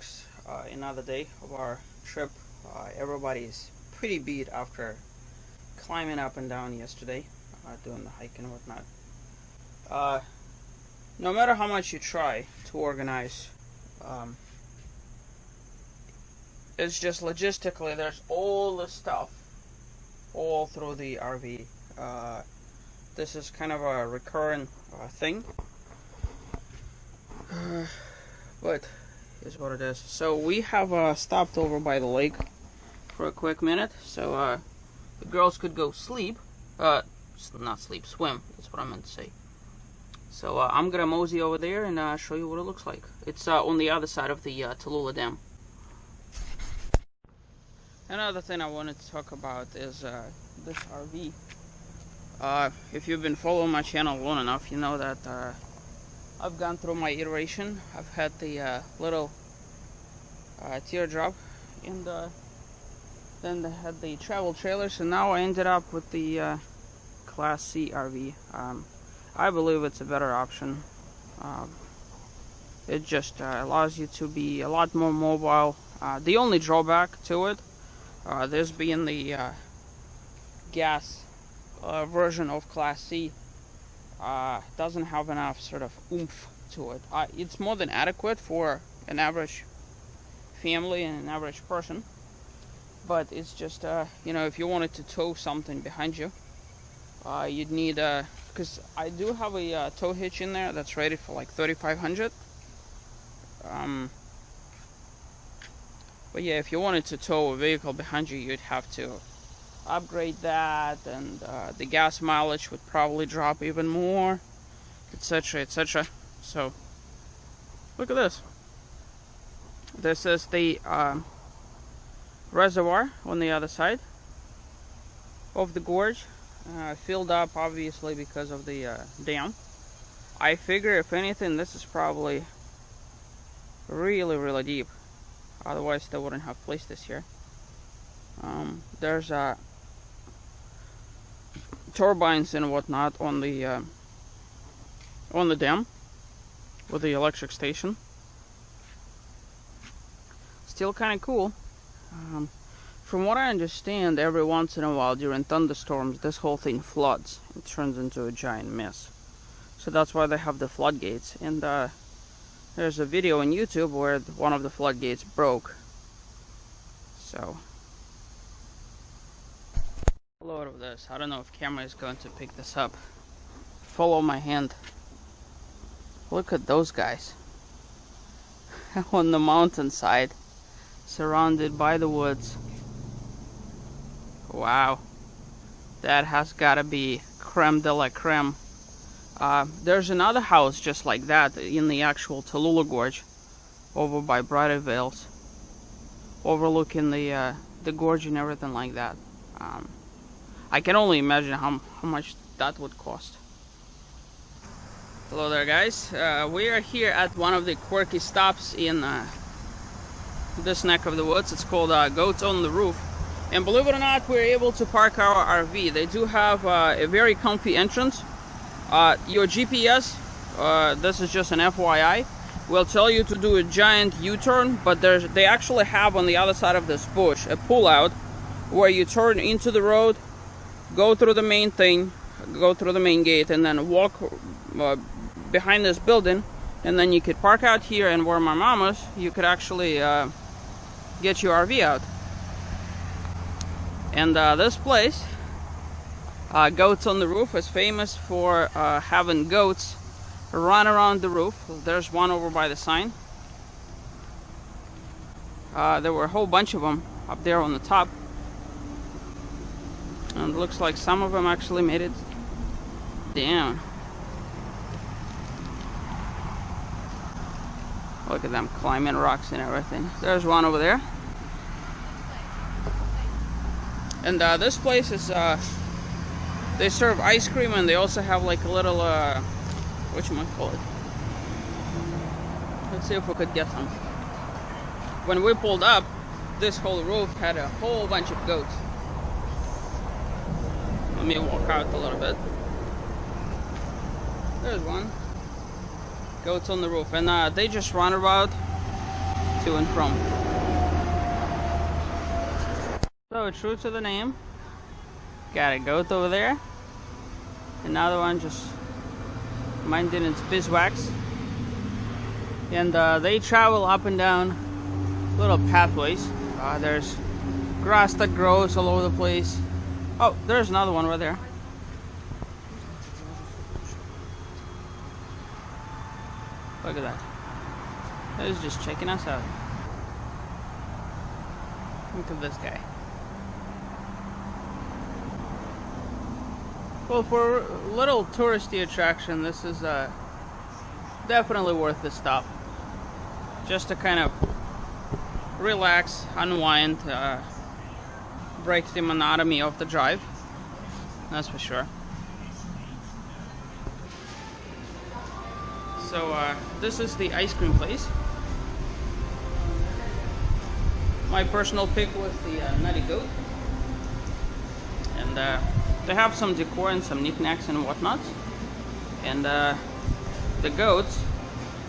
marks another day of our trip. Everybody's pretty beat after climbing up and down yesterday, doing the hike and whatnot. No matter how much you try to organize, it's just logistically, there's all the stuff all through the RV. This is kind of a recurring thing, but is what it is. So we have stopped over by the lake for a quick minute, so the girls could go sleep. Not sleep, swim. That's what I meant to say. So I'm gonna mosey over there and show you what it looks like. It's on the other side of the Tallulah Dam. Another thing I wanted to talk about is this RV. If you've been following my channel long enough, you know that I've gone through my iteration. I've had the little teardrop, and then I had the travel trailers, and now I ended up with the Class C RV. I believe it's a better option. It just allows you to be a lot more mobile. The only drawback to it, this being the gas version of Class C, doesn't have enough sort of oomph to it. It's more than adequate for an average family and an average person, but it's just you know, if you wanted to tow something behind you, you'd need because I do have a tow hitch in there that's rated for like 3,500. But yeah, if you wanted to tow a vehicle behind you, you'd have to upgrade that, and the gas mileage would probably drop even more, etc., etc. So look at this. This is the reservoir on the other side of the gorge, filled up obviously because of the dam. I figure if anything, this is probably really deep, otherwise they wouldn't have placed this here. There's turbines and whatnot on the dam with the electric station. Still kind of cool. From what I understand, every once in a while during thunderstorms, this whole thing floods. It turns into a giant mess. So that's why they have the floodgates. And there's a video on YouTube where one of the floodgates broke. So a load of this. I don't know if camera is going to pick this up. Follow my hand. Look at those guys on the mountainside, surrounded by the woods. Wow, that has gotta be creme de la creme. There's another house just like that in the actual Tallulah Gorge, over by Brighter Vales, overlooking the gorge and everything like that. I can only imagine how much that would cost. Hello there, guys. We are here at one of the quirky stops in this neck of the woods. It's called Goats on the Roof. And believe it or not, we're able to park our RV. They do have a very comfy entrance. Your GPS, this is just an FYI, will tell you to do a giant U-turn, but they actually have on the other side of this bush a pull-out where you turn into the road, go through the main thing, go through the main gate, and then walk behind this building, and then you could park out here, and where my mom is, you could actually get your RV out. And this place, Goats on the Roof, is famous for having goats run around the roof. There's one over by the sign. There were a whole bunch of them up there on the top, and it looks like some of them actually made it down. Look at them climbing rocks and everything. There's one over there. And this place is, they serve ice cream, and they also have like a little, whatchamacallit. Let's see if we could get some. When we pulled up, this whole roof had a whole bunch of goats. Let me walk out a little bit. There's one. Goats on the roof, and they just run about to and from. So true to the name, got a goat over there, another one just minding its beeswax, and they travel up and down little pathways. There's grass that grows all over the place. Oh, there's another one right there. Look at that. He's just checking us out. Look at this guy. Well, for a little touristy attraction, this is definitely worth the stop. Just to kind of relax, unwind, break the monotony of the drive. That's for sure. So this is the ice cream place. My personal pick was the Nutty Goat. And they have some decor and some knickknacks and whatnot. And the goats,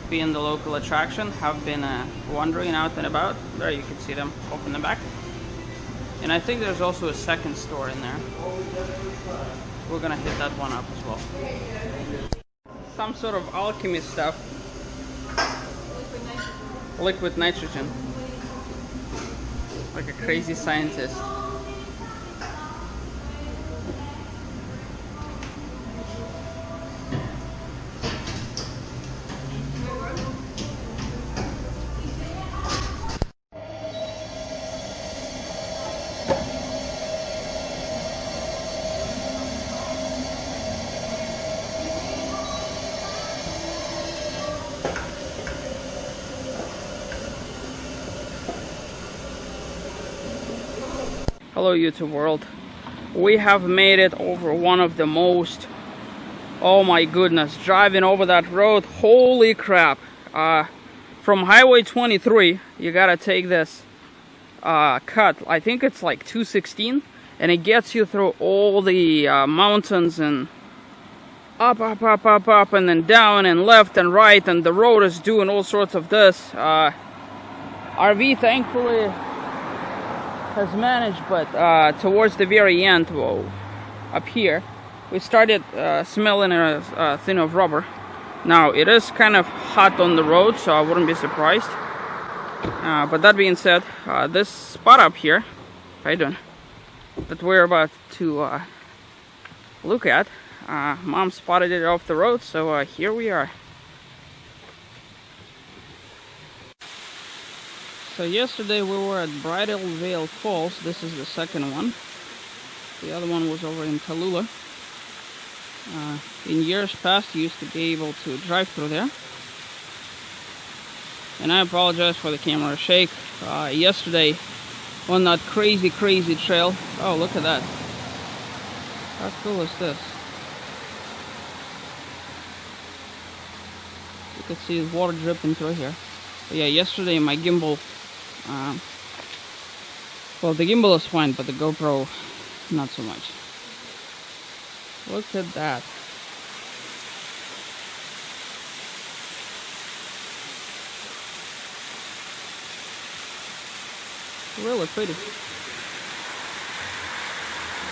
being the local attraction, have been wandering out and about. There you can see them off in the back. And I think there's also a second store in there. We're gonna hit that one up as well. Some sort of alchemy stuff. Liquid nitrogen. Like a crazy scientist. Hello YouTube world. We have made it over one of the most, oh my goodness, driving over that road, holy crap. From Highway 23 you gotta take this cut. I think it's like 216, and it gets you through all the mountains and up, and then down and left and right, and the road is doing all sorts of this. RV thankfully has managed, but towards the very end, whoa, up here, we started smelling a thing of rubber. Now, it is kind of hot on the road, so I wouldn't be surprised. But that being said, this spot up here, how you doing, that we're about to look at, Mom spotted it off the road, so here we are. So yesterday we were at Bridal Veil Falls. This is the second one. The other one was over in Tallulah. In years past, you used to be able to drive through there. And I apologize for the camera shake. Yesterday, on that crazy trail. Oh, look at that. How cool is this? You can see the water dripping through here. But yeah, yesterday my gimbal, well, the gimbal is fine, but the GoPro, not so much. Look at that. Really pretty.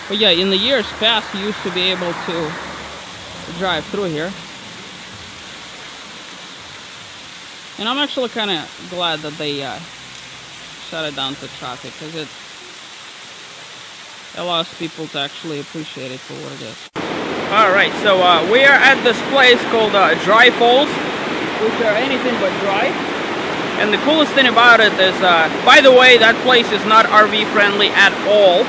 But yeah, in the years past, you used to be able to drive through here. And I'm actually kind of glad that they shut it down to traffic, because it allows people to actually appreciate it for what it is. Alright, so we are at this place called Dry Falls, which are anything but dry. And the coolest thing about it is, by the way, that place is not RV friendly at all.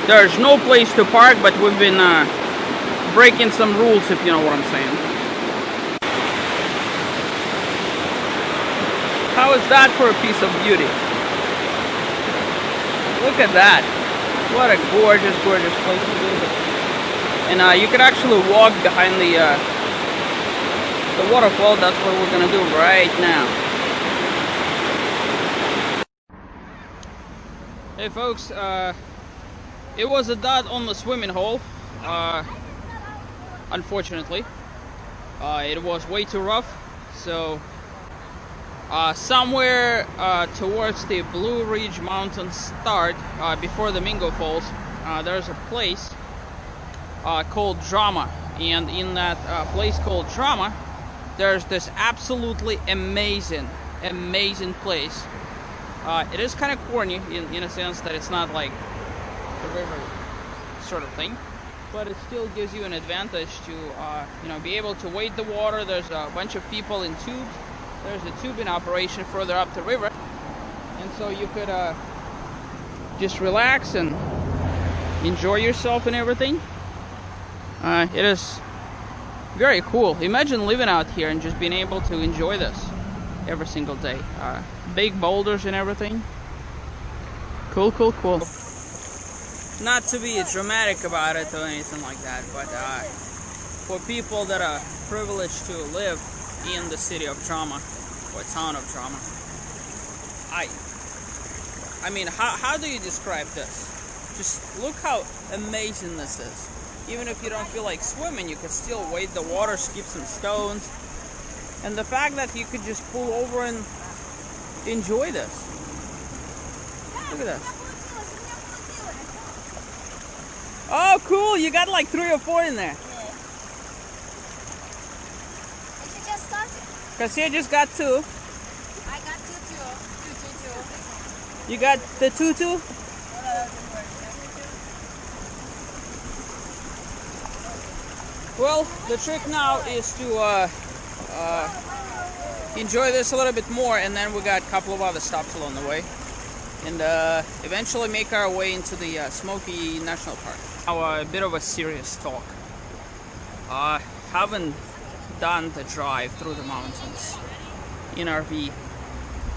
There's no place to park, but we've been breaking some rules, if you know what I'm saying. How is that for a piece of beauty? Look at that. What a gorgeous place to visit. And you can actually walk behind the waterfall. That's what we're gonna do right now. Hey folks, it was a dot on the swimming hole, unfortunately. It was way too rough, so somewhere towards the Blue Ridge Mountains start, before the Mingo Falls, there's a place called Drama, and in that place called Drama, there's this absolutely amazing place. It is kind of corny in a sense that it's not like the river sort of thing, but it still gives you an advantage to be able to wade the water. There's a bunch of people in tubes. There's a tubing operation further up the river, and so you could just relax and enjoy yourself and everything. It is very cool. Imagine living out here and just being able to enjoy this every single day. Big boulders and everything. Cool. Not to be dramatic about it or anything like that, but for people that are privileged to live in the city of Drama, or town of Drama, I mean, how do you describe this? Just look how amazing this is. Even if you don't feel like swimming, you can still wade the water, skip some stones, and the fact that you could just pull over and enjoy this. Look at this. Oh, cool! You got like 3 or 4 in there. Cause you just got 2. I got 2. You got the 2? Well, the trick now is to enjoy this a little bit more, and then we got a couple of other stops along the way, and eventually make our way into the Smoky National Park. Now a bit of a serious talk. Haven't done the drive through the mountains in RV.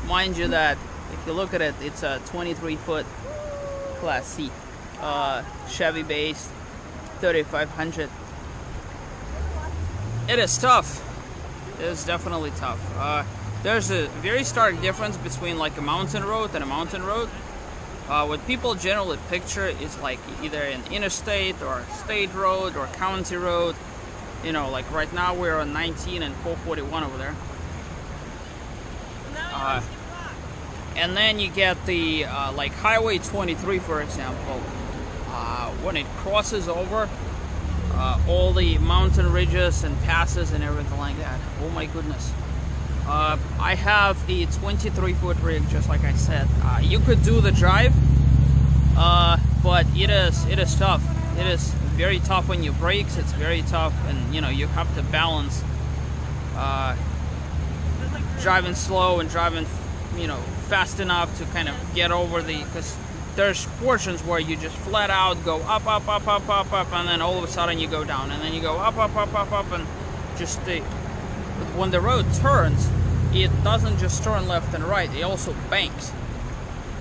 Mind you that if you look at it, it's a 23-foot Class C, Chevy based, 3500. It is tough. It is definitely tough. There's a very stark difference between like a mountain road and a mountain road. What people generally picture is like either an interstate or a state road or county road. You know, like right now we're on 19 and 441 over there. And then you get the like Highway 23, for example, when it crosses over all the mountain ridges and passes and everything like that. Oh my goodness. I have a 23-foot rig, just like I said. You could do the drive, but it is tough. It is very tough on your brakes. It's very tough, and you have to balance driving slow and driving fast enough to kind of get over because there's portions where you just flat out go up, and then all of a sudden you go down, and then you go up, and just when the road turns, it doesn't just turn left and right, it also banks.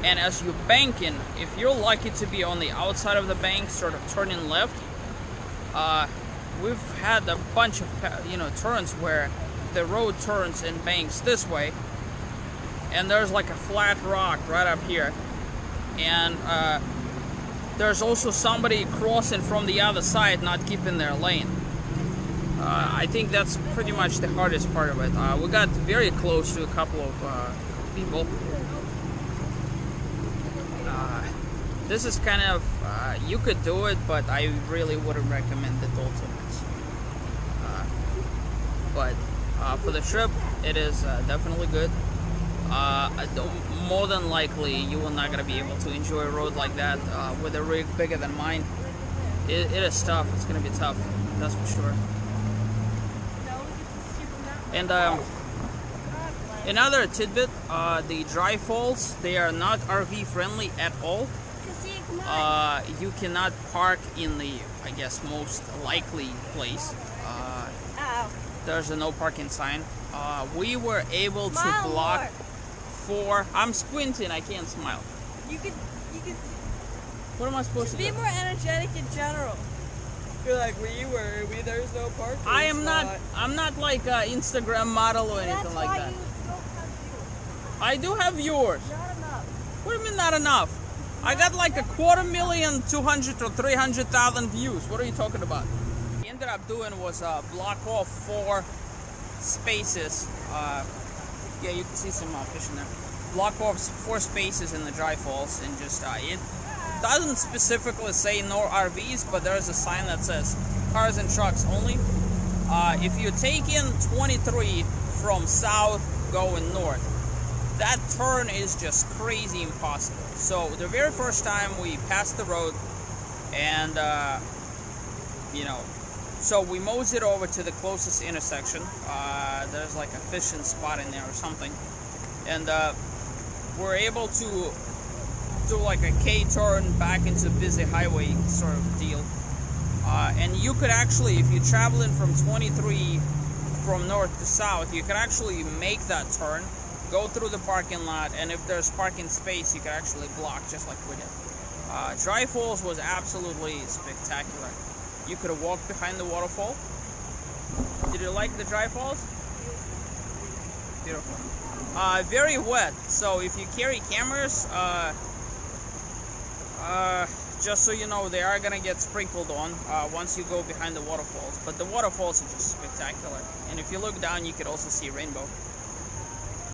And as you bank in, if you're lucky to be on the outside of the bank, sort of turning left, we've had a bunch of turns where the road turns and banks this way, and there's like a flat rock right up here, and there's also somebody crossing from the other side, not keeping their lane. I think that's pretty much the hardest part of it. We got very close to a couple of people. This is kind of, you could do it, but I really wouldn't recommend it also. But for the trip, it is definitely good. More than likely, you are not going to be able to enjoy a road like that with a rig bigger than mine. It is tough. It's going to be tough, that's for sure. And another tidbit, the dry falls, they are not RV friendly at all. You cannot park in the, I guess, most likely place. There's a no parking sign. We were able to block 4. I'm squinting, I can't smile. You could. What am I supposed to do? Be more energetic in general. You're like, there's no parking. I'm not like an Instagram model or anything like that. You don't have I do have viewers. Not enough. What do you mean not enough? I got like 250,000 or 300,000 views. What are you talking about? What I ended up doing was block off 4 spaces Yeah, you can see some fish in there. Block off 4 spaces in the dry falls, and just it doesn't specifically say no RVs, but there's a sign that says cars and trucks only. If you take in 23 from south going north, that turn is just crazy impossible. So the very first time we passed the road, and you know, so we moseyed over to the closest intersection. There's like a fishing spot in there or something, and we're able to do like a K-turn back into busy highway sort of deal. And you could actually, if you're traveling from 23 from north to south, you can actually make that turn, go through the parking lot, and if there's parking space, you can actually block just like we did. Dry Falls was absolutely spectacular. You could have walked behind the waterfall. Did you like the Dry Falls? Beautiful. Very wet, so if you carry cameras, just so you know, they are gonna get sprinkled on once you go behind the waterfalls. But the waterfalls are just spectacular, and if you look down, you could also see a rainbow.